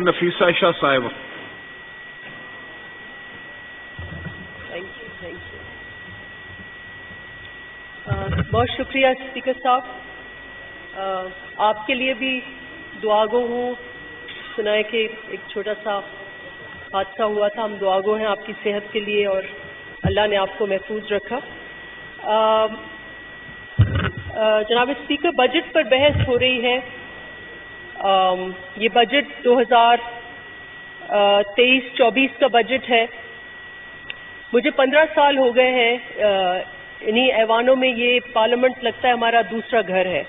نفیسہ شاہ صاحبہ. Thank you. بہت شکریہ اسپیکر صاحب. آپ کے لیے بھی دعا گو ہوں. سنا ہے کہ ایک چھوٹا سا حادثہ ہوا تھا. ہم دعا گو ہیں آپ کی صحت کے لیے اور اللہ نے آپ کو محفوظ رکھا. جناب اسپیکر, بجٹ پر بحث ہو رہی ہے. یہ بجٹ 2023-24 کا بجٹ ہے. مجھے 15 سال ہو گئے ہیں انہی ایوانوں میں. یہ پارلیمنٹ لگتا ہے ہمارا دوسرا گھر ہے.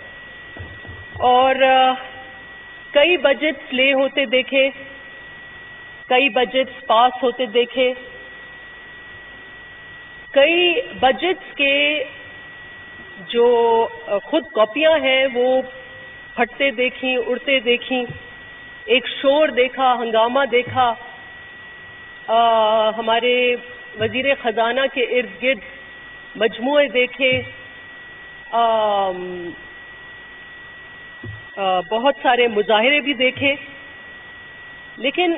اور کئی بجٹس لے ہوتے دیکھے, کئی بجٹس پاس ہوتے دیکھے, کئی بجٹس کے جو خود کاپیاں ہیں وہ پھٹتے دیکھیں, اڑتے دیکھیں. ایک شور دیکھا, ہنگامہ دیکھا. ہمارے وزیر خزانہ کے ارد گرد مجموعے دیکھے. بہت سارے مظاہرے بھی دیکھے. لیکن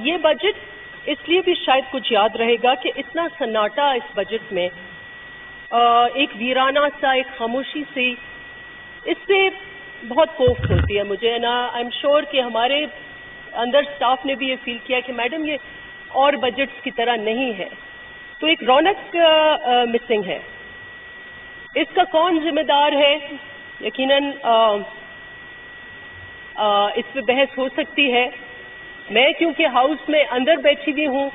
یہ بجٹ اس لیے بھی شاید کچھ یاد رہے گا کہ اتنا سناٹا اس بجٹ میں, ایک ویرانہ سا, ایک خاموشی سی, اس سے بہت کوفت ہوتی ہے مجھے. نا آئی ایم شیور کہ ہمارے اندر سٹاف نے بھی یہ فیل کیا کہ میڈم یہ اور بجٹس کی طرح نہیں ہے. تو ایک رونق مسنگ ہے. اس کا کون ذمہ دار ہے؟ یقیناً اس پہ بحث ہو سکتی ہے. میں کیونکہ ہاؤس میں اندر بیٹھی ہوئی ہوں,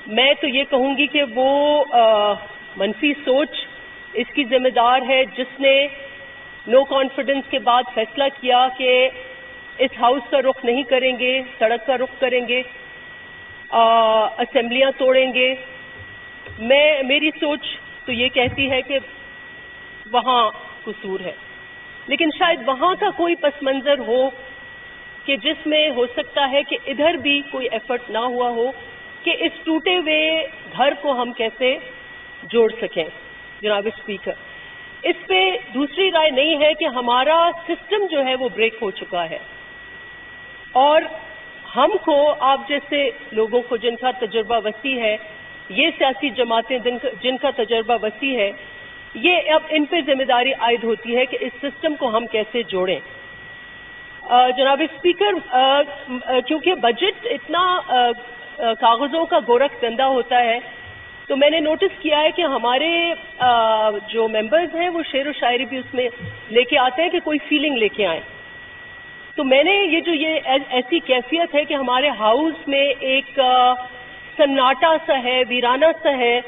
میں تو یہ کہوں گی کہ وہ منفی سوچ اس کی ذمہ دار ہے جس نے نو کانفیڈنس کے بعد فیصلہ کیا کہ اس ہاؤس کا رخ نہیں کریں گے, سڑک کا رخ کریں گے, اسمبلیاں توڑیں گے. میری سوچ تو یہ کہتی ہے کہ وہاں قصور ہے. لیکن شاید وہاں کا کوئی پس منظر ہو کہ جس میں ہو سکتا ہے کہ ادھر بھی کوئی ایفرٹ نہ ہوا ہو کہ اس ٹوٹے ہوئے گھر کو ہم کیسے جوڑ سکیں. جناب اسپیکر, اس پہ دوسری رائے نہیں ہے کہ ہمارا سسٹم جو ہے وہ بریک ہو چکا ہے. اور ہم کو, آپ جیسے لوگوں کو جن کا تجربہ وسیع ہے, یہ سیاسی جماعتیں جن کا تجربہ وسیع ہے, یہ اب ان پہ ذمہ داری عائد ہوتی ہے کہ اس سسٹم کو ہم کیسے جوڑیں. جناب اسپیکر, کیونکہ بجٹ اتنا کاغذوں کا گورکھ دندا ہوتا ہے, تو میں نے نوٹس کیا ہے کہ ہمارے جو ممبرز ہیں وہ شعر و شاعری بھی اس میں لے کے آتے ہیں کہ کوئی فیلنگ لے کے آئیں. تو میں نے یہ ایسی کیفیت ہے کہ ہمارے ہاؤس میں ایک سناٹا سا ہے, ویرانہ سا ہے.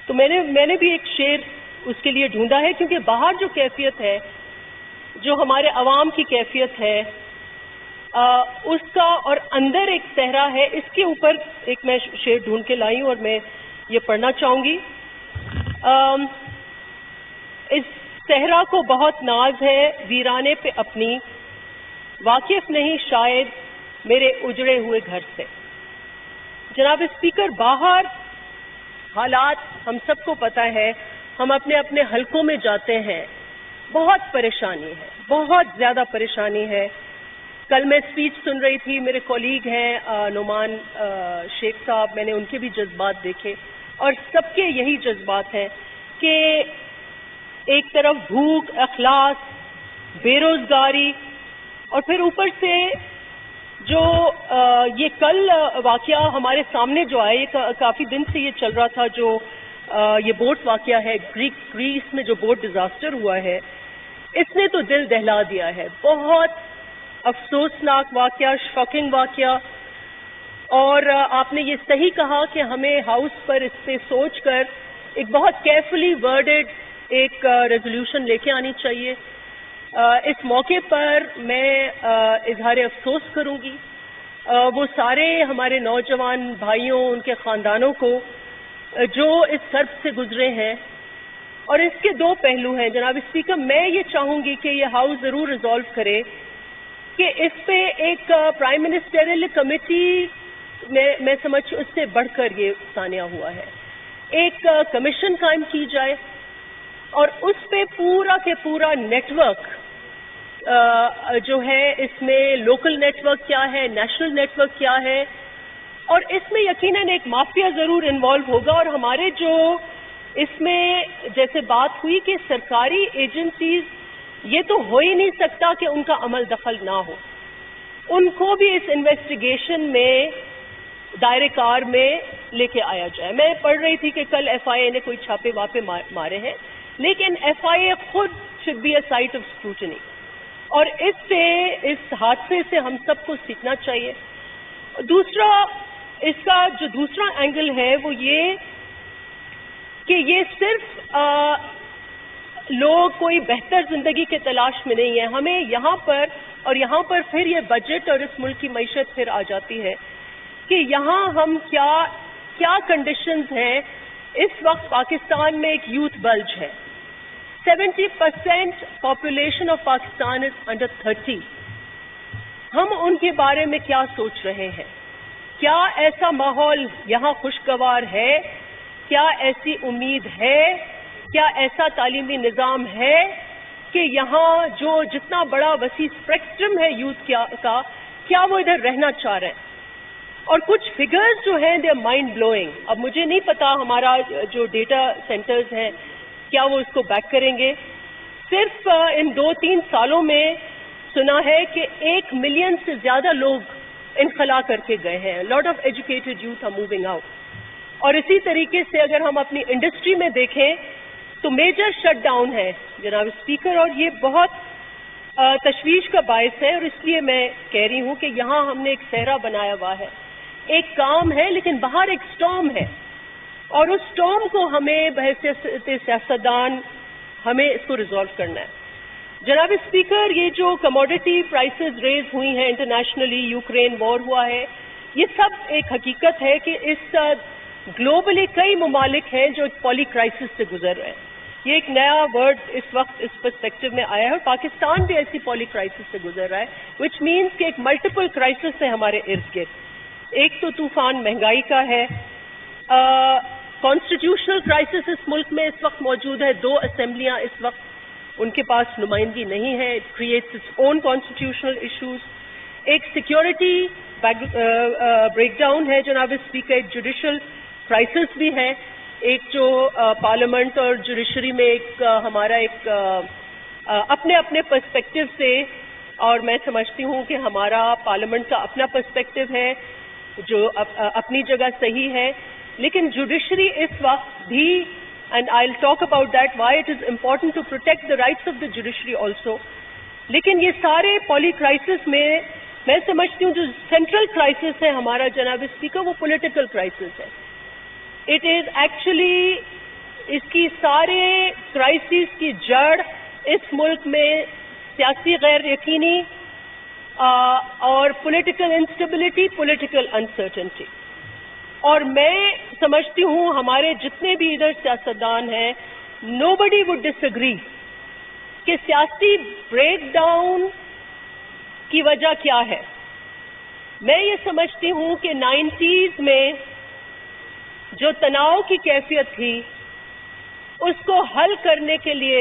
تو میں نے بھی ایک شعر اس کے لیے ڈھونڈا ہے, کیونکہ باہر جو کیفیت ہے, جو ہمارے عوام کی کیفیت ہے, اس کا اور اندر ایک صحرا ہے. اس کے اوپر ایک میں شعر ڈھونڈ کے لائی ہوں اور میں یہ پڑھنا چاہوں گی. اس صحرا کو بہت ناز ہے ویرانے پہ اپنی, واقف نہیں شاید میرے اجڑے ہوئے گھر سے. جناب اسپیکر, باہر حالات ہم سب کو پتہ ہے, ہم اپنے اپنے حلقوں میں جاتے ہیں, بہت پریشانی ہے, بہت زیادہ پریشانی ہے. کل میں اسپیچ سن رہی تھی, میرے کولیگ ہیں نعمان شیخ صاحب, میں نے ان کے بھی جذبات دیکھے اور سب کے یہی جذبات ہیں کہ ایک طرف بھوک, اخلاص, بے روزگاری, اور پھر اوپر سے جو یہ کل واقعہ ہمارے سامنے جو آئے, یہ کافی دن سے یہ چل رہا تھا, جو یہ بوٹ واقعہ ہے, گریس میں جو بوٹ ڈیزاسٹر ہوا ہے, اس نے تو دل دہلا دیا ہے. بہت افسوسناک واقعہ, شاکنگ واقعہ. اور آپ نے یہ صحیح کہا کہ ہمیں ہاؤس پر اس پہ سوچ کر ایک بہت کیئرفلی ورڈڈ ایک ریزولوشن لے کے آنی چاہیے. اس موقع پر میں اظہار افسوس کروں گی وہ سارے ہمارے نوجوان بھائیوں, ان کے خاندانوں کو جو اس کرب سے گزرے ہیں. اور اس کے دو پہلو ہیں جناب اسپیکر. میں یہ چاہوں گی کہ یہ ہاؤس ضرور ریزالو کرے کہ اس پہ ایک پرائم منسٹریل کمیٹی میں سمجھ اس سے بڑھ کر یہ سانیہ ہوا ہے, ایک کمیشن قائم کی جائے اور اس پہ پورا کے پورا نیٹ ورک جو ہے اس میں لوکل نیٹ ورک کیا ہے, نیشنل نیٹ ورک کیا ہے, اور اس میں یقیناً ایک مافیا ضرور انوالو ہوگا. اور ہمارے جو اس میں جیسے بات ہوئی کہ سرکاری ایجنسیز, یہ تو ہو ہی نہیں سکتا کہ ان کا عمل دخل نہ ہو, ان کو بھی اس انویسٹیگیشن میں دائرے کار میں لے کے آیا جائے. میں پڑھ رہی تھی کہ کل ایف آئی اے نے کوئی چھاپے واپے مارے ہیں, لیکن ایف آئی اے خود should be a site of scrutiny, اور اس سے, اس حادثے سے ہم سب کو سیکھنا چاہیے. دوسرا, اس کا جو دوسرا اینگل ہے وہ یہ کہ یہ صرف لوگ کوئی بہتر زندگی کے تلاش میں نہیں ہے. ہمیں یہاں پر پھر یہ بجٹ اور اس ملک کی معیشت پھر آ جاتی ہے کہ یہاں ہم کیا کنڈیشنز ہیں. اس وقت پاکستان میں ایک یوتھ بلج ہے. 70% population of Pakistan is under 30. ہم ان کے بارے میں کیا سوچ رہے ہیں؟ کیا ایسا ماحول یہاں خوشگوار ہے؟ کیا ایسی امید ہے؟ کیا ایسا تعلیمی نظام ہے کہ یہاں جو جتنا بڑا وسیع اسپیکٹرم ہے یوتھ کا, کیا وہ ادھر رہنا چاہ رہے ہیں؟ اور کچھ فگرز جو ہیں دے آر مائنڈ بلوئنگ. اب مجھے نہیں پتا ہمارا جو ڈیٹا سینٹرز ہیں کیا وہ اس کو بیک کریں گے. صرف ان 2-3 سالوں میں سنا ہے کہ 1 ملین سے زیادہ لوگ انخلا کر کے گئے ہیں. Lot of educated youth are moving out. اور اسی طریقے سے اگر ہم اپنی انڈسٹری میں دیکھیں تو میجر شٹ ڈاؤن ہے جناب اسپیکر, اور یہ بہت تشویش کا باعث ہے. اور اس لیے میں کہہ رہی ہوں کہ یہاں ہم نے ایک صحرا بنایا ہوا ہے, ایک کام ہے لیکن باہر ایک سٹارم ہے, اور اس سٹارم کو ہمیں بحیثیت سیاستدان ہمیں اس کو ریزالو کرنا ہے. جناب اسپیکر, یہ جو کموڈٹی پرائسز ریز ہوئی ہیں انٹرنیشنلی, یوکرین وار ہوا ہے, یہ سب ایک حقیقت ہے کہ اس گلوبلی کئی ممالک ہیں جو پولی کرائسس سے گزر رہے ہیں. یہ ایک نیا ورڈ اس وقت اس پرسپیکٹو میں آیا ہے, اور پاکستان بھی ایسی پولی کرائسس سے گزر رہا ہے, وچ مینس کہ ایک ملٹیپل کرائسس ہے ہمارے ارد گرد. ایک تو طوفان مہنگائی کا ہے, کانسٹیٹیوشنل کرائسس اس ملک میں اس وقت موجود ہے. 2 اسمبلیاں اس وقت ان کے پاس نمائندگی نہیں ہے. It creates its own constitutional issues. ایک سیکورٹی بریک ڈاؤن ہے جناب اسپیکر, ایک جوڈیشل کرائسس بھی ہے. ایک جو پارلیمنٹ اور جوڈیشری میں ایک ہمارا ایک اپنے اپنے پرسپیکٹو سے, اور میں سمجھتی ہوں کہ ہمارا پارلیمنٹ کا اپنا پرسپیکٹو ہے جو اپنی جگہ صحیح ہے, لیکن جوڈیشری اس وقت بھی, and I'll talk about that why it is important to protect the rights of the judiciary also. لیکن یہ سارے پولی کرائسس میں سمجھتی ہوں جو سینٹرل کرائسس ہے ہمارا جناب اسپیکر, وہ پولیٹیکل کرائسس ہے. اٹ از ایکچولی, اس کی سارے کرائسس کی جڑ اس ملک میں سیاسی غیر یقینی اور پولیٹیکل انسٹیبلٹی, پولیٹیکل انسرٹنٹی. اور میں سمجھتی ہوں ہمارے جتنے بھی ادھر سیاستدان ہیں, نو بڈی وڈ ڈس ایگری کہ سیاسی بریک ڈاؤن کی وجہ کیا ہے. میں یہ سمجھتی ہوں کہ 90s میں جو تناؤ کی کیفیت تھی اس کو حل کرنے کے لیے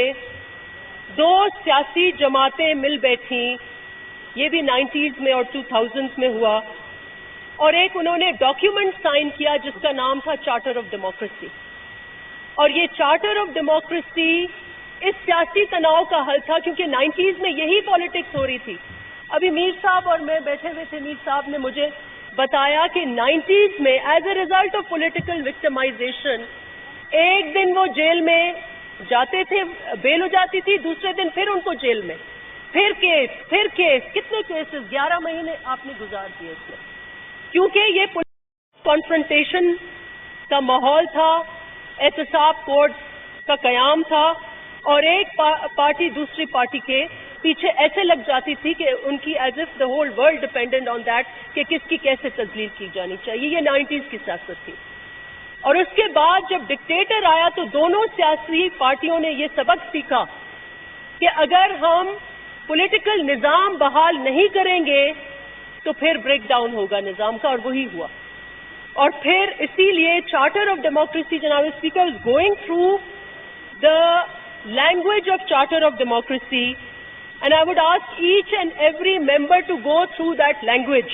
2 سیاسی جماعتیں مل بیٹھیں. یہ بھی 90s میں اور 2000s میں ہوا, اور ایک انہوں نے ڈاکیومنٹ سائن کیا جس کا نام تھا چارٹر آف ڈیموکریسی. اور یہ چارٹر آف ڈیموکریسی اس سیاسی تناؤ کا حل تھا, کیونکہ 90s میں یہی پالیٹکس ہو رہی تھی. ابھی میر صاحب اور میں بیٹھے ہوئے تھے, میر صاحب نے مجھے بتایا کہ 90s میں as a result of political victimization ایک دن وہ جیل میں جاتے تھے, بیل ہو جاتی تھی, دوسرے دن پھر ان کو جیل میں, پھر کیس, کتنے کیسز 11 مہینے آپ نے گزار دیے اس میں, کیونکہ یہ کانفرنٹیشن کا ماحول تھا, احتساب کورٹ کا قیام تھا, اور ایک پارٹی دوسری پارٹی کے پیچھے ایسے لگ جاتی تھی کہ ان کی as if the whole world dependent on that کہ کس کی کیسے تذلیل کی جانی چاہیے. یہ 90s کی سیاست تھی. اور اس کے بعد جب ڈکٹیٹر آیا تو دونوں سیاسی پارٹیوں نے یہ سبق سیکھا کہ اگر ہم پولیٹیکل نظام بحال نہیں کریں گے تو پھر بریک ڈاؤن ہوگا نظام کا, اور وہی ہوا. اور پھر اسی لیے چارٹر آف ڈیموکریسی جناب speaker going through the language of Charter of Democracy and I would ask each and every member to go through that language.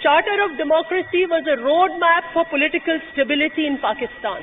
Charter of Democracy was a road map for political stability in Pakistan.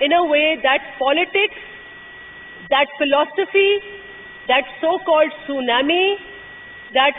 in a way that politics, that philosophy, that so-called tsunami, that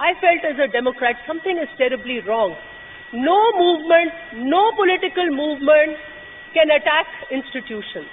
I felt as a Democrat something is terribly wrong. No movement, no political movement can attack institutions.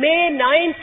May 9th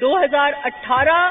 2018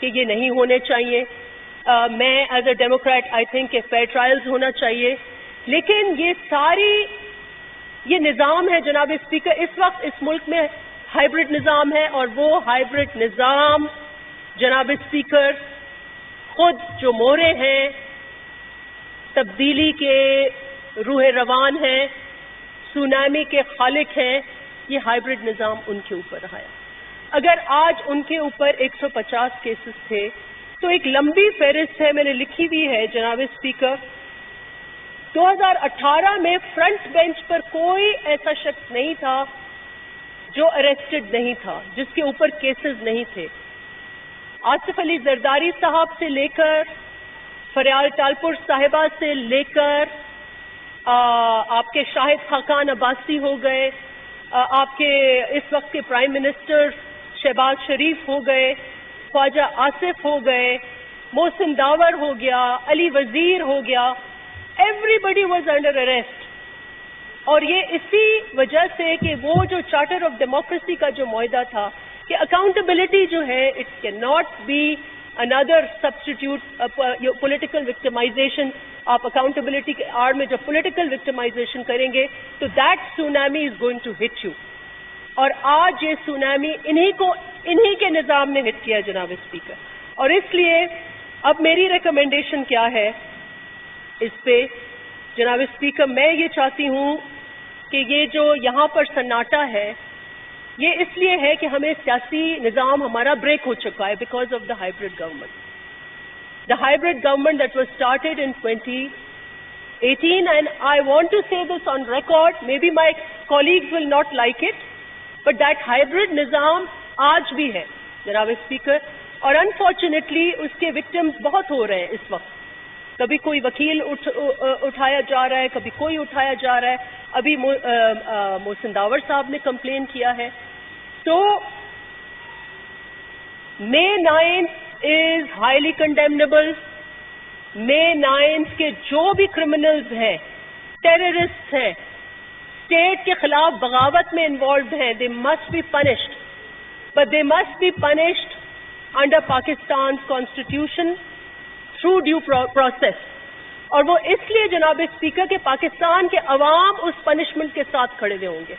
کہ یہ نہیں ہونے چاہیے. میں as a Democrat I think کہ fair trials ہونا چاہیے. لیکن یہ نظام ہے جناب اسپیکر, اس وقت اس ملک میں ہائیبرڈ نظام ہے, اور وہ ہائیبرڈ نظام جناب اسپیکر خود جو مورے ہیں, تبدیلی کے روح روان ہیں, سونامی کے خالق ہیں, یہ ہائیبرڈ نظام ان کے اوپر آیا. اگر آج ان کے اوپر 150 کیسز تھے تو ایک لمبی فہرست ہے, میں نے لکھی ہوئی ہے جناب اسپیکر. 2018 میں فرنٹ بینچ پر کوئی ایسا شخص نہیں تھا جو اریسٹڈ نہیں تھا, جس کے اوپر کیسز نہیں تھے. آصف علی زرداری صاحب سے لے کر فریال ٹالپور صاحبہ سے لے کر آپ کے شاہد خاقان عباسی ہو گئے, آپ کے اس وقت کے پرائم منسٹر شہباز شریف ہو گئے, خواجہ آصف ہو گئے, محسن داور ہو گیا, علی وزیر ہو گیا, ایوری واز انڈر اریسٹ. اور یہ اسی وجہ سے کہ وہ جو چارٹر آف ڈیموکریسی کا جو معاہدہ تھا کہ اکاؤنٹیبلٹی جو ہے it can not be another substitute political victimization. آپ اکاؤنٹیبلٹی کے آڑ میں جب پولیٹیکل وکٹمائزیشن کریں گے تو that tsunami is going to hit you. اور آج یہ سونامی انہی کے نظام نے ہٹ کیا جناب اسپیکر. اور اس لیے اب میری ریکمینڈیشن کیا ہے اس پہ جناب اسپیکر, میں یہ چاہتی ہوں کہ یہ جو یہاں پر سناٹا ہے یہ اس لیے ہے کہ ہمیں سیاسی نظام ہمارا بریک ہو چکا ہے because of the hybrid government. The hybrid government that was started in 2018 and I want to say this on record, maybe my colleagues will not like it, but that hybrid نظام آج بھی ہے جناب speaker. اور unfortunately اس کے victims بہت ہو رہے ہیں اس وقت. کبھی کوئی وکیل اٹھایا جا رہا ہے, کبھی کوئی اٹھایا جا رہا ہے. ابھی محسن داور صاحب نے کمپلین کیا ہے. تو May 9th is highly condemnable. May 9th کے جو بھی کرمنلز ہیں, ٹیررسٹ ہیں, اسٹیٹ کے خلاف بغاوت میں انوالوڈ ہیں, they must be punished. But they must be punished under Pakistan's constitution through due process. اور وہ اس لیے جناب اسپیکر کہ پاکستان کے عوام اس پنشمنٹ کے ساتھ کھڑے ہوئے ہوں گے.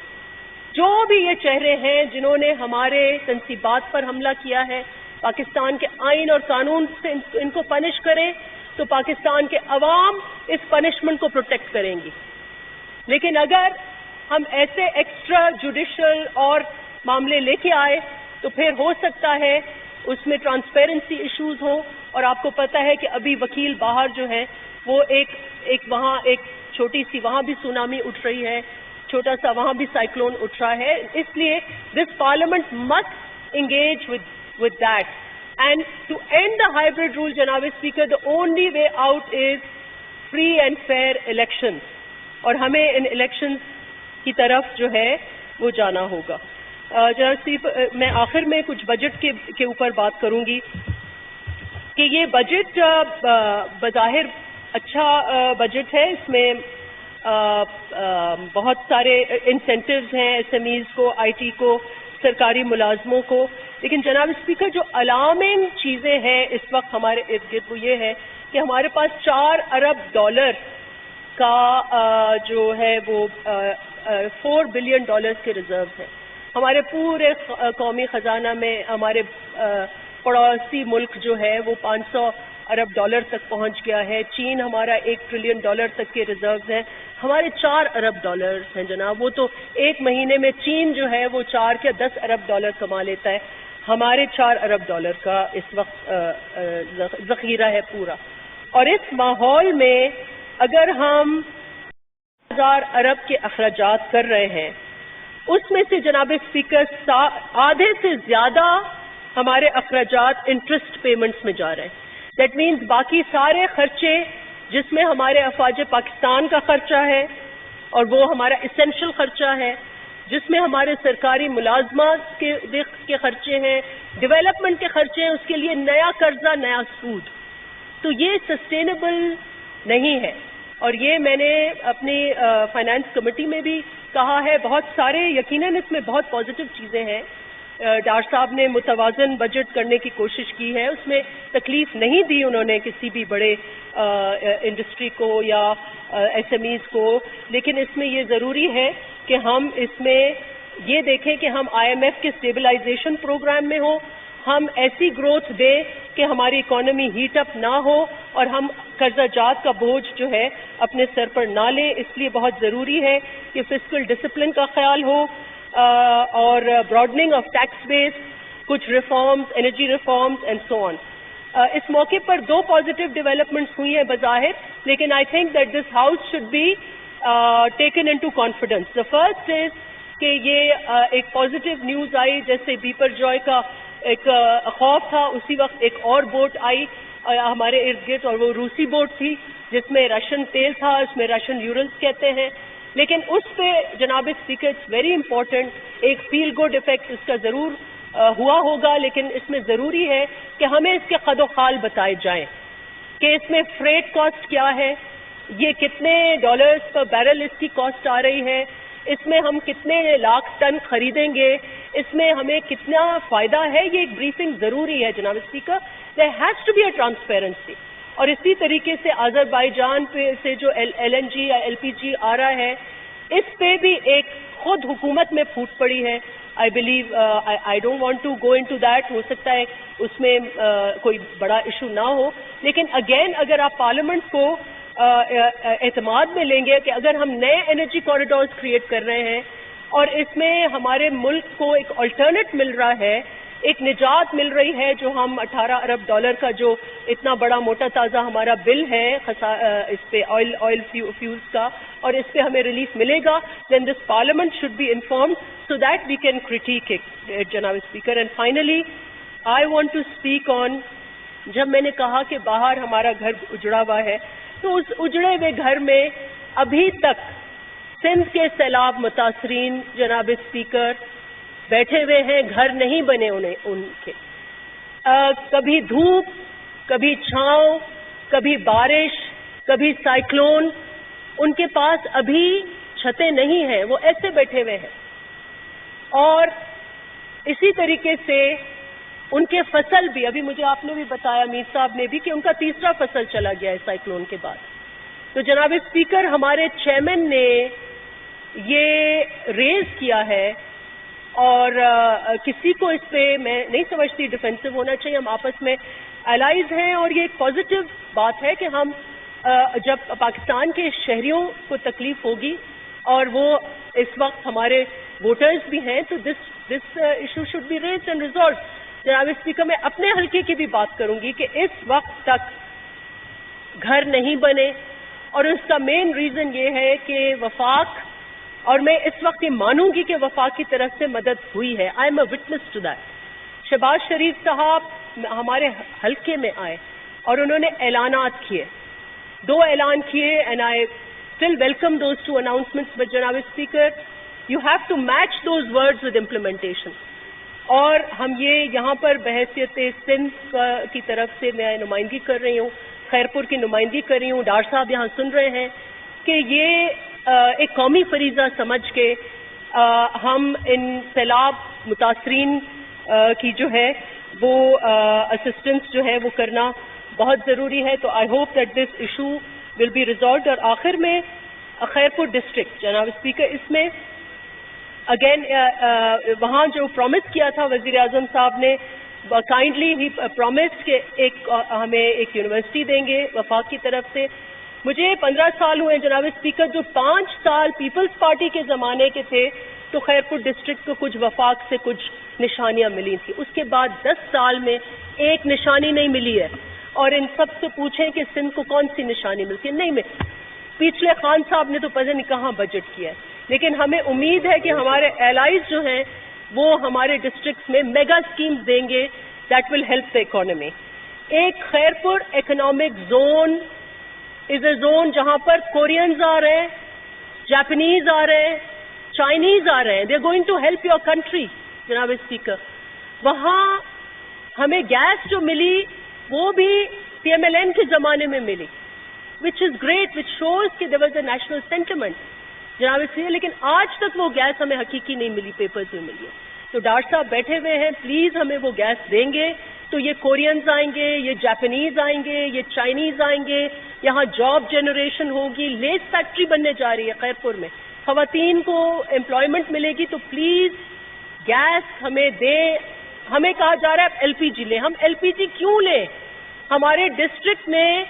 جو بھی یہ چہرے ہیں جنہوں نے ہمارے تنصیبات پر حملہ کیا ہے, پاکستان کے آئین اور قانون سے ان کو پنش کریں تو پاکستان کے عوام اس پنشمنٹ کو پروٹیکٹ کریں گی. لیکن اگر ہم ایسے ایکسٹرا جوڈیشل اور معاملے لے کے آئے تو پھر ہو سکتا ہے اس میں ٹرانسپیرنسی ایشوز ہوں. اور آپ کو پتہ ہے کہ ابھی وکیل باہر جو ہے وہ ایک وہاں ایک چھوٹی سی وہاں بھی سونامی اٹھ رہی ہے, چھوٹا سا وہاں بھی سائیکلون اٹھ رہا ہے. اس لیے this parliament must engage with that. And to end the hybrid rule, Janab Speaker, the only way out is free and fair elections. اور ہمیں ان elections کی طرف جو ہے وہ جانا ہوگا. جناب اسپیکر, میں آخر میں کچھ بجٹ کے اوپر بات کروں گی کہ یہ بجٹ بظاہر اچھا بجٹ ہے. اس میں بہت سارے انسینٹیوز ہیں ایس ایم ایز کو, آئی ٹی کو, سرکاری ملازموں کو. لیکن جناب اسپیکر جو الارمنگ چیزیں ہیں اس وقت ہمارے ارد گرد وہ یہ ہے کہ ہمارے پاس $4 ارب کا جو ہے وہ $4 بلین کے ریزروز ہیں. ہمارے پورے قومی خزانہ میں ہمارے پڑوسی ملک جو ہے وہ $500 ارب تک پہنچ گیا ہے. چین ہمارا $1 ٹریلین تک کے ریزروز ہیں. ہمارے $4 ارب ہیں جناب. وہ تو ایک مہینے میں چین جو ہے وہ 4 یا 10 ارب کما لیتا ہے. ہمارے $4 ارب کا اس وقت ذخیرہ ہے پورا. اور اس ماحول میں اگر ہم 1000 ارب کے اخراجات کر رہے ہیں, اس میں سے جناب اسپیکر آدھے سے زیادہ ہمارے اخراجات انٹرسٹ پیمنٹس میں جا رہے ہیں. دیٹ مینز باقی سارے خرچے جس میں ہمارے افواج پاکستان کا خرچہ ہے اور وہ ہمارا اسینشل خرچہ ہے, جس میں ہمارے سرکاری ملازمات کے خرچے ہیں, ڈیولپمنٹ کے خرچے ہیں, اس کے لیے نیا قرضہ, نیا سود. تو یہ سسٹینیبل نہیں ہے. اور یہ میں نے اپنی فائنانس کمیٹی میں بھی کہا ہے. بہت سارے یقیناً اس میں بہت پازیٹیو چیزیں ہیں, ڈار صاحب نے متوازن بجٹ کرنے کی کوشش کی ہے. اس میں تکلیف نہیں دی انہوں نے کسی بھی بڑے انڈسٹری کو یا ایس ایم ایز کو, لیکن اس میں یہ ضروری ہے کہ ہم اس میں یہ دیکھیں کہ ہم آئی ایم ایف کے اسٹیبلائزیشن پروگرام میں ہوں, ہم ایسی گروتھ دیں کہ ہماری اکانومی ہیٹ اپ نہ ہو اور ہم قرضہ جات کا بوجھ جو ہے اپنے سر پر نہ لیں. اس لیے بہت ضروری ہے کہ فسکل ڈسپلن کا خیال ہو اور براڈننگ آف ٹیکس بیس, کچھ reforms, energy reforms and so on. اس موقع پر 2 پازیٹیو ڈیولپمنٹس ہوئی ہیں بظاہر, لیکن I think that this house should be taken into confidence. The first is کہ یہ ایک پازیٹیو نیوز آئی, جیسے بیپر جوائے کا ایک خوف تھا, اسی وقت ایک اور بوٹ آئی ہمارے ارد گرد اور وہ روسی بوٹ تھی جس میں رشین تیل تھا, اس میں رشین یورلز کہتے ہیں. لیکن اس پہ جناب اسپیکر اٹس ویری امپورٹنٹ, ایک فیل گڈ افیکٹ اس کا ضرور ہوا ہوگا, لیکن اس میں ضروری ہے کہ ہمیں اس کے قد و خال بتائے جائیں کہ اس میں فریٹ کاسٹ کیا ہے, یہ کتنے ڈالرز پر بیرل اس کی کاسٹ آ رہی ہے, اس میں ہم کتنے لاکھ ٹن خریدیں گے, اس میں ہمیں کتنا فائدہ ہے. یہ ایک بریفنگ ضروری ہے جناب speaker. There has to be a transparency. اور اسی طریقے سے آذربائیجان پہ سے جو ایل این جی یا ایل پی جی آ رہا ہے, اس پہ بھی ایک خود حکومت میں پھوٹ پڑی ہے. I believe I don't want to go into that, ہو سکتا ہے اس میں کوئی بڑا ایشو نہ ہو, لیکن اگین اگر آپ پارلیمنٹ کو اعتماد میں لیں گے کہ اگر ہم نئے انرجی کوریڈورز کریٹ کر رہے ہیں اور اس میں ہمارے ملک کو ایک آلٹرنیٹ مل رہا ہے, ایک نجات مل رہی ہے, جو ہم 18 ارب ڈالر کا جو اتنا بڑا موٹا تازہ ہمارا بل ہے اس پہ آئل فیولز کا, اور اس پہ ہمیں ریلیف ملے گا, then this parliament should be informed so that we can critique it جناب speaker. And finally I want to speak on, جب میں نے کہا کہ باہر ہمارا گھر اجڑا ہوا ہے, تو اس اجڑے ہوئے گھر میں ابھی تک سندھ کے سیلاب متاثرین جناب اسپیکر بیٹھے ہوئے ہیں, گھر نہیں بنے ان کے. کبھی دھوپ, کبھی چھاؤں, کبھی بارش, کبھی سائیکلون, ان کے پاس ابھی چھتیں نہیں ہیں, وہ ایسے بیٹھے ہوئے ہیں. اور اسی طریقے سے ان کے فصل بھی, ابھی مجھے آپ نے بھی بتایا میر صاحب نے بھی, کہ ان کا تیسرا فصل چلا گیا ہے سائیکلون کے بعد. تو جناب اسپیکر ہمارے چیئرمین نے یہ ریز کیا ہے, اور کسی کو اس پہ میں نہیں سمجھتی ڈیفینسو ہونا چاہیے, ہم آپس میں الائز ہیں, اور یہ ایک پازیٹیو بات ہے کہ ہم جب پاکستان کے شہریوں کو تکلیف ہوگی اور وہ اس وقت ہمارے ووٹرز بھی ہیں, تو this issue should be raised and resolved. جناب اسپیکر میں اپنے حلقے کی بھی بات کروں گی کہ اس وقت تک گھر نہیں بنے, اور اس کا مین ریزن یہ ہے کہ وفاق, اور میں اس وقت یہ مانوں گی کہ وفاق کی طرف سے مدد ہوئی ہے. I am a witness to that. Shahbaz Sharif صاحب ہمارے حلقے میں آئے اور انہوں نے اعلانات کیے, 2 اعلان کیے, and I still welcome those 2 announcements, but جناب speaker you have to match those words with implementation. اور ہم یہ یہاں پر بحیثیت سندھ کی طرف سے میں نمائندگی کر رہی ہوں, خیرپور کی نمائندگی کر رہی ہوں, ڈار صاحب یہاں سن رہے ہیں, کہ یہ ایک قومی فریضہ سمجھ کے ہم ان سیلاب متاثرین کی جو ہے وہ اسسٹنس جو ہے وہ کرنا بہت ضروری ہے. تو I hope that this issue will be resolved. اور آخر میں خیرپور ڈسٹرکٹ جناب اسپیکر, اس میں اگین وہاں جو پرومس کیا تھا وزیر اعظم صاحب نے, کائنڈلی ہی پرومس کہ ہمیں ایک یونیورسٹی دیں گے وفاق کی طرف سے. مجھے 15 سال ہوئے جناب اسپیکر, جو 5 سال پیپلز پارٹی کے زمانے کے تھے تو خیرپور ڈسٹرکٹ کو کچھ وفاق سے کچھ نشانیاں ملی تھیں, اس کے بعد 10 سال میں ایک نشانی نہیں ملی ہے. اور ان سب سے پوچھیں کہ سندھ کو کون سی نشانی ملتی ہے, نہیں ملی. پچھلے خان صاحب نے تو پتہ نہیں کہاں بجٹ کیا ہے, لیکن ہمیں امید ہے کہ ہمارے ایلائز جو ہیں وہ ہمارے ڈسٹرکٹس میں میگا اسکیمز دیں گے that will help the economy. ایک Khairpur economic zone is a zone جہاں پر کورینز آ رہے ہیں, جاپنیز آ رہے ہیں, چائنیز آ رہے ہیں, they are going to help your country جناب اسپیکر. وہاں ہمیں گیس جو ملی وہ بھی پی ایم ایل این کے زمانے میں ملی, وچ از گریٹ, وچ شوز کہ there was a national sentiment جناب اسپیکر. لیکن آج تک وہ گیس ہمیں حقیقی نہیں ملی, پیپرز میں ملی ہے. تو ڈاکٹر صاحب بیٹھے ہوئے ہیں, پلیز ہمیں وہ گیس دیں گے تو یہ کورینز آئیں گے, یہ جاپنیز آئیں گے, یہ چائنیز آئیں گے, یہاں جاب جنریشن ہوگی. لیس فیکٹری بننے جا رہی ہے خیرپور میں, خواتین کو امپلائمنٹ ملے گی, تو پلیز گیس ہمیں دیں. ہمیں کہا جا رہا ہے ایل پی جی لیں. ہم ایل پی جی کیوں لیں؟ ہمارے ڈسٹرکٹ نے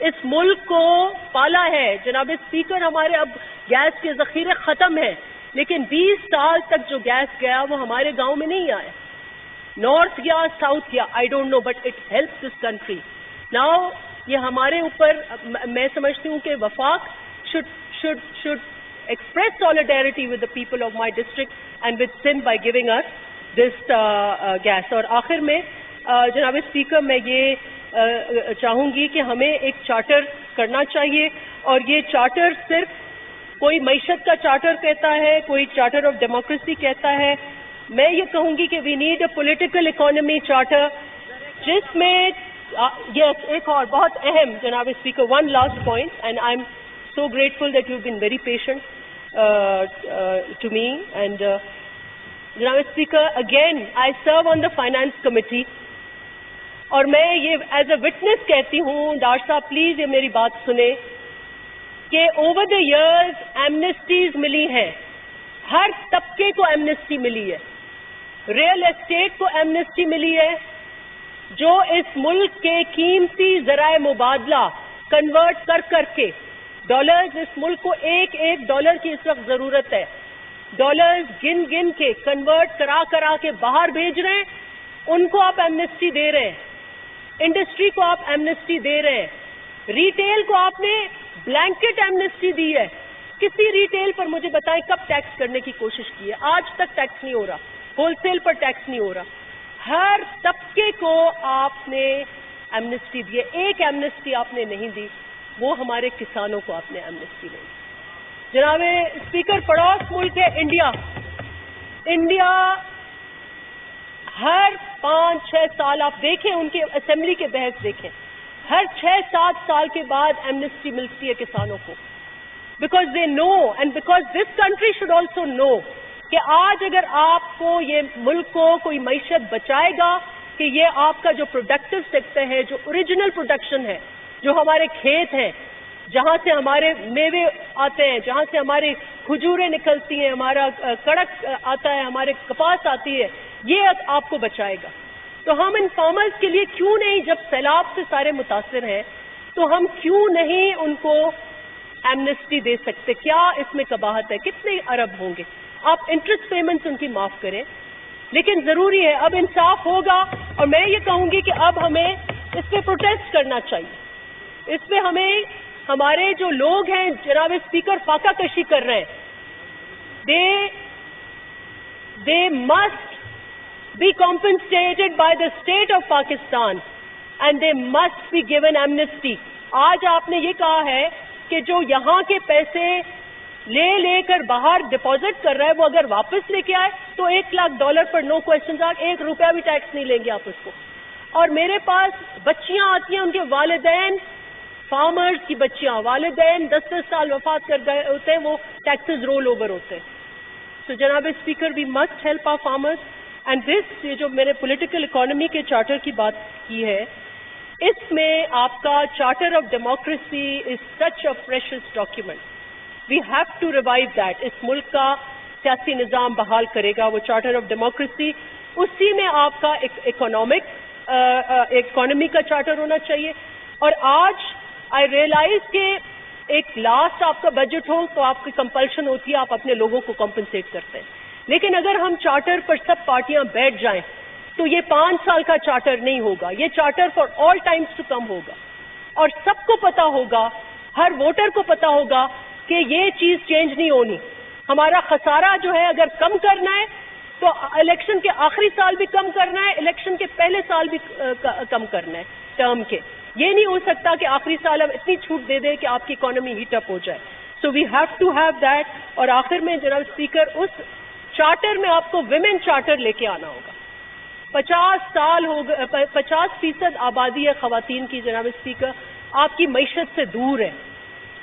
اس ملک کو پالا ہے جناب اسپیکر. ہمارے اب گیس کے ذخیرے ختم ہیں, لیکن 20 سال تک جو گیس گیا وہ ہمارے گاؤں میں نہیں آیا. نارتھ گیا, ساؤتھ گیا, I don't know, but it helps this country. Now یہ ہمارے اوپر, میں سمجھتی ہوں کہ وفاق should express solidarity with the people of my district and with Sindh by giving us this gas. اور آخر میں جناب اسپیکر میں یہ چاہوں گی کہ ہمیں ایک چارٹر کرنا چاہیے, اور یہ چارٹر صرف کوئی معیشت کا چارٹر کہتا ہے, کوئی چارٹر آف ڈیموکریسی کہتا ہے. میں یہ کہوں گی کہ we need a political economy charter جس میں یس ایک اور بہت اہم جناب speaker, one last point, and I am so grateful that you been very patient to me. And جناب speaker, again I serve on the finance committee, اور میں یہ ایز اے وٹنس کہتی ہوں, ڈاکٹر صاحب پلیز یہ میری بات سنیں, کہ اوور دا ایئرز ایمنسٹیز ملی ہیں, ہر طبقے کو ایمنسٹی ملی ہے. ریئل اسٹیٹ کو ایمنسٹی ملی ہے, جو اس ملک کے قیمتی ذرائع مبادلہ کنورٹ کر کے ڈالرز, اس ملک کو ایک ڈالر کی اس وقت ضرورت ہے, ڈالرز گن کے کنورٹ کرا کے باہر بھیج رہے ہیں, ان کو آپ ایمنسٹی دے رہے ہیں. انڈسٹری کو آپ ایمنسٹی دے رہے ہیں. ریٹیل کو آپ نے بلینکٹ ایمنسٹی دی ہے. کسی ریٹیل پر مجھے بتائیں کب ٹیکس کرنے کی کوشش کی ہے؟ آج تک ٹیکس نہیں ہو رہا, ہول سیل پر ٹیکس نہیں ہو رہا. ہر طبقے کو آپ نے ایمنسٹی دی ہے. ایک ایمنسٹی آپ نے نہیں دی, وہ ہمارے کسانوں کو آپ نے ایمنسٹی نہیں دی. جناب اسپیکر, پڑوس ملک ہے انڈیا. انڈیا ہر 5-6 سال آپ دیکھیں, ان کے اسمبلی کے بحث دیکھیں, ہر 6-7 سال کے بعد ایمنسٹی ملتی ہے کسانوں کو. Because they know, and because this country should also know, کہ آج اگر آپ کو یہ ملک کو کوئی معیشت بچائے گا, کہ یہ آپ کا جو پروڈکٹیو سیکٹر ہے, جو اوریجنل پروڈکشن ہے, جو ہمارے کھیت ہیں, جہاں سے ہمارے میوے آتے ہیں, جہاں سے ہماری کھجوریں نکلتی ہیں, ہمارا کڑک آتا ہے, ہمارے کپاس آتی ہے, یہ آپ کو بچائے گا. تو ہم ان فارمرز کے لیے کیوں نہیں, جب سیلاب سے سارے متاثر ہیں, تو ہم کیوں نہیں ان کو ایمنسٹی دے سکتے؟ کیا اس میں قباحت ہے؟ کتنے ارب ہوں گے؟ آپ انٹرسٹ پیمنٹس ان کی معاف کریں, لیکن ضروری ہے اب انصاف ہوگا. اور میں یہ کہوں گی کہ اب ہمیں اس پہ پروٹیسٹ کرنا چاہیے. اس پہ ہمیں, ہمارے جو لوگ ہیں جناب اسپیکر فاقہ کشی کر رہے ہیں, they must be compensated by the state of Pakistan and they must be given amnesty. آج آپ نے یہ کہا ہے کہ جو یہاں کے پیسے لے کر باہر ڈپازٹ کر رہا ہے, وہ اگر واپس لے کے آئے تو $1,00,000 پر نو کوشچنز, $1 بھی ٹیکس نہیں لیں گے آپ اس کو. اور میرے پاس بچیاں آتی ہیں, ان کے والدین فارمرز کی بچیاں, والدین 10 سال وفات کر گئے ہوتے ہیں, وہ ٹیکسز رول اوور ہوتے ہیں. تو جناب speaker, we must help our farmers. And this, یہ جو میں نے پولیٹیکل اکانومی کے چارٹر کی بات کی ہے, اس میں آپ کا charter of democracy is such a precious document. We have to revive that. اس ملک کا سیاسی نظام بحال کرے گا وہ چارٹر آف ڈیموکریسی. اسی میں آپ کا اکانومی کا چارٹر ہونا چاہیے. اور آج آئی ریئلائز کہ ایک لاسٹ آپ کا بجٹ ہو تو آپ کی کمپلشن ہوتی ہے, آپ اپنے لوگوں کو کمپنسیٹ کرتے ہیں. لیکن اگر ہم چارٹر پر سب پارٹیاں بیٹھ جائیں تو یہ 5 سال کا چارٹر نہیں ہوگا, یہ charter for all times to come ہوگا. اور سب کو پتا ہوگا, ہر ووٹر کو پتا ہوگا کہ یہ چیز چینج نہیں ہونی. ہمارا خسارہ جو ہے اگر کم کرنا ہے تو الیکشن کے آخری سال بھی کم کرنا ہے, الیکشن کے پہلے سال بھی کم کرنا ہے ٹرم کے. یہ نہیں ہو سکتا کہ آخری سال ہم اتنی چھوٹ دے دیں کہ آپ کی اکانومی ہیٹ اپ ہو جائے. So we have to have that. اور آخر میں جناب اسپیکر, اس چارٹر میں آپ کو ویمن چارٹر لے کے آنا ہوگا. 50% آبادی ہے خواتین کی جناب اسپیکر, آپ کی معیشت سے دور ہے.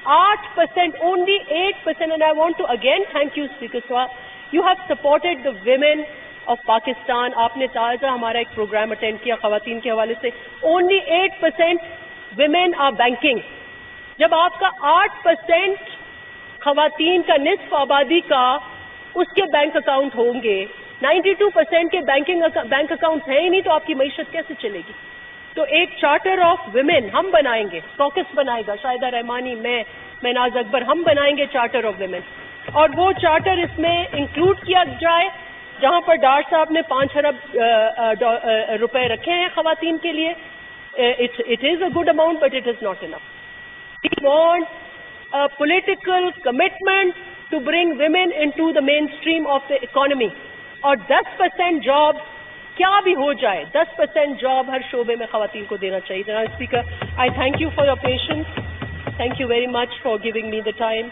8%, only 8%, and I want to again thank you, Speaker Swab. You have supported the women of Pakistan. آپ نے تازہ ہمارا ایک پروگرام اٹینڈ کیا خواتین کے حوالے سے. Only 8% women are banking. جب آپ کا 8% خواتین کا نصف آبادی کا اس کے بینک اکاؤنٹ ہوں گے, 92% کے بینک اکاؤنٹس ہیں ہی نہیں, تو آپ کی معیشت کیسے چلے گی؟ تو ایک چارٹر آف ویمن ہم بنائیں گے, کوکس بنائے گا شاہدہ رحمانی, میں ناز اکبر, ہم بنائیں گے چارٹر آف ویمن. اور وہ چارٹر اس میں انکلوڈ کیا جائے جہاں پر ڈار صاحب نے 5 ارب روپے رکھے ہیں خواتین کے لیے. It is a good amount but it is not enough. We want a political commitment to bring women into the mainstream of the economy. اور 10% جاب کیا بھی ہو جائے, 10% جاب ہر شعبے میں خواتین کو دینا چاہیے. جناب speaker, I thank you for your patience. Thank you very much for giving me the time.